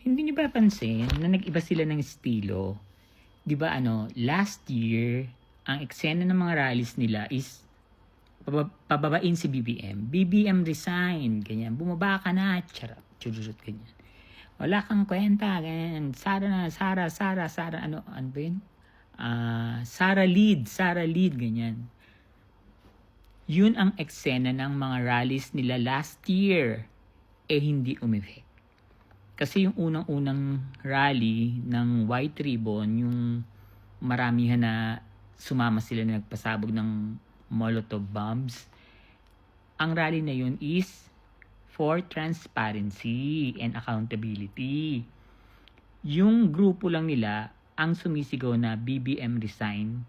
Hindi niyo ba pansin na nag-iba sila ng estilo? 'Di ba last year, ang eksena ng mga rallies nila is pababain si BBM. BBM resign, ganyan. Bumaba ka na, charot, chururut, ganyan. Wala kang kwenta, ganyan. Sara, ano ba yun? Sara lead, ganyan. Yun ang eksena ng mga rallies nila last year. Hindi umifek. Kasi yung unang-unang rally ng White Ribbon, yung maramihan na sumama sila na nagpasabog ng Molotov bombs, ang rally na yun is for transparency and accountability. Yung grupo lang nila ang sumisigaw na BBM resign.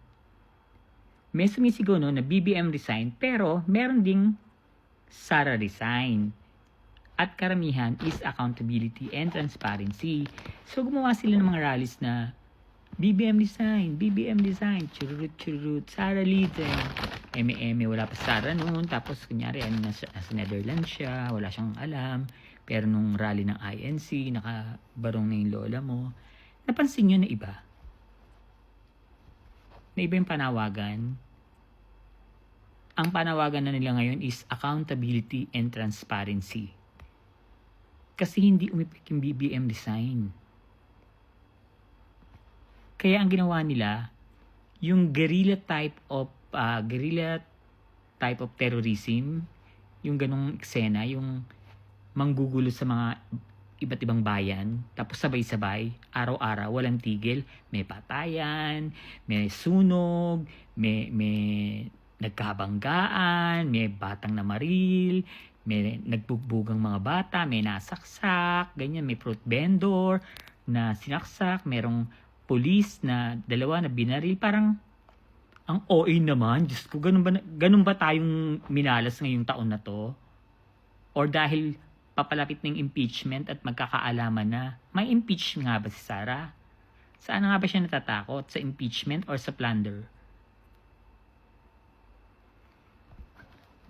May sumisigaw na BBM resign, pero meron ding Sara resign. At karamihan is accountability and transparency. So gumawa sila ng mga rallies na BBM resign, chururut, Sara leads, wala pa Sara noon, tapos kunyari nasa Netherlands siya, wala siyang alam, pero nung rally ng INC, nakabarong na yung lola mo. Napansin nyo na iba? Na iba yung panawagan? Ang panawagan na nila ngayon is accountability and transparency. Kasi hindi umipik yung BBM design. Kaya ang ginawa nila, yung guerrilla type of terrorism, yung ganong eksena, yung manggugulo sa mga iba't ibang bayan, tapos sabay-sabay, araw-araw, walang tigil, may patayan, may sunog, may nagkabanggaan, may batang namaril, may nagbugbugang mga bata, may nasaksak, ganyan, may fruit vendor na sinaksak, merong police na dalawa na binaril. Parang ang OA naman, Diyos ko, ganun ba tayong minalas ngayong taon na to? Or dahil papalapit ng impeachment at magkakaalaman na, may impeach nga ba si Sara? Saan nga ba siya natatakot? Sa impeachment or sa plunder?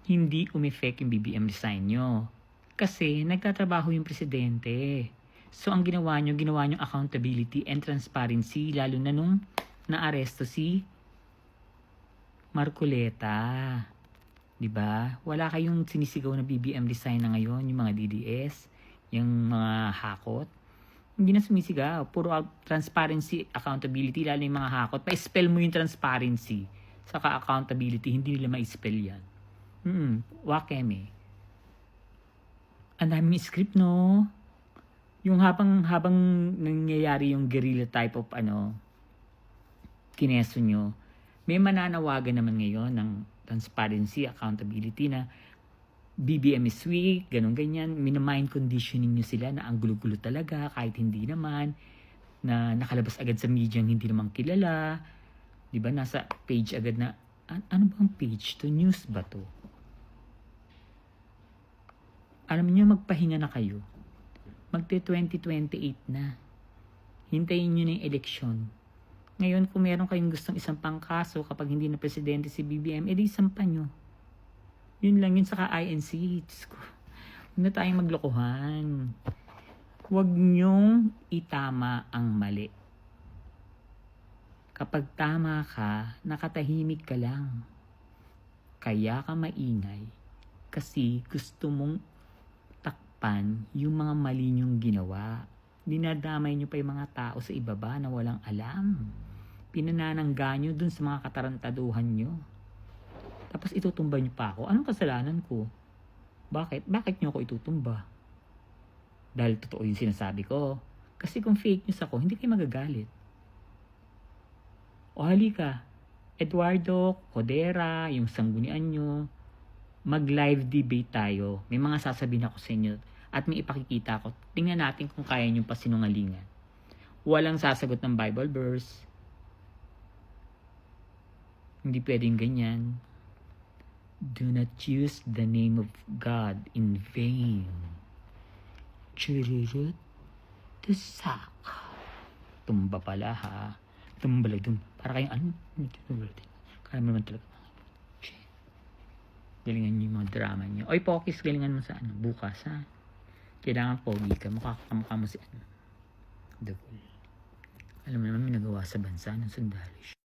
Hindi umeffect yung BBM resign nyo. Kasi nagtatrabaho yung presidente. So ang ginawa nyo accountability and transparency, lalo na nung naaresto si Marcoleta. Diba? Wala kayong sinisigaw na BBM resign na ngayon, yung mga DDS, yung mga hakot. Hindi na sumisigaw. Puro transparency, accountability, lalo yung mga hakot. Pa-spell mo yung transparency. Saka accountability, hindi nila ma-spell yan. Wakeme. Ang daming script, no? Yung habang nangyayari yung guerrilla type of kineso nyo, may mananawagan naman ngayon ng transparency, accountability na BBM is weak, ganyan. Minamind conditioning nyo sila na ang gulo-gulo talaga, kahit hindi naman, na nakalabas agad sa media hindi naman kilala. Diba? Nasa page agad na, ano bang page to? News ba to? Alam niyo, magpahinga na kayo. Magte-2028 na. Hintayin niyo na yung eleksyon. Ngayon, kung meron kayong gustong isang pangkaso kapag hindi na presidente si BBM, edi isampan nyo. Yun lang yun, saka INC. Huwag na tayong maglokohan. Huwag nyong itama ang mali. Kapag tama ka, nakatahimik ka lang. Kaya ka maingay kasi gusto mong yung mga mali nyong ginawa. Dinadamay nyo pa yung mga tao sa ibaba na walang alam. Pinananangga nyo dun sa mga katarantaduhan nyo. Tapos itutumba nyo pa ako. Anong kasalanan ko? Bakit? Bakit nyo ako itutumba? Dahil totoo yung sinasabi ko. Kasi kung fake news ako, hindi kayo magagalit. O halika, Eduardo, Codera, yung sanggunian nyo, mag-live debate tayo. May mga sasabihin ako sa inyo at may ipakikita ko. Tingnan natin kung kaya nyo pa sinungalingan. Walang sasagot ng Bible verse. Hindi pwedeng ganyan. Do not use the name of God in vain. Chururut, tusak. Tumba pala ha. Tumbaladum. Para kayong kaya mo naman talaga. Galingan nyo yung mga drama nyo. Oy, Pokis, galingan mo sa bukas ha. Kailangan pogi ka. Mukha mo si The Bull. Alam mo naman, may nagawa sa bansa ng sundalo siya.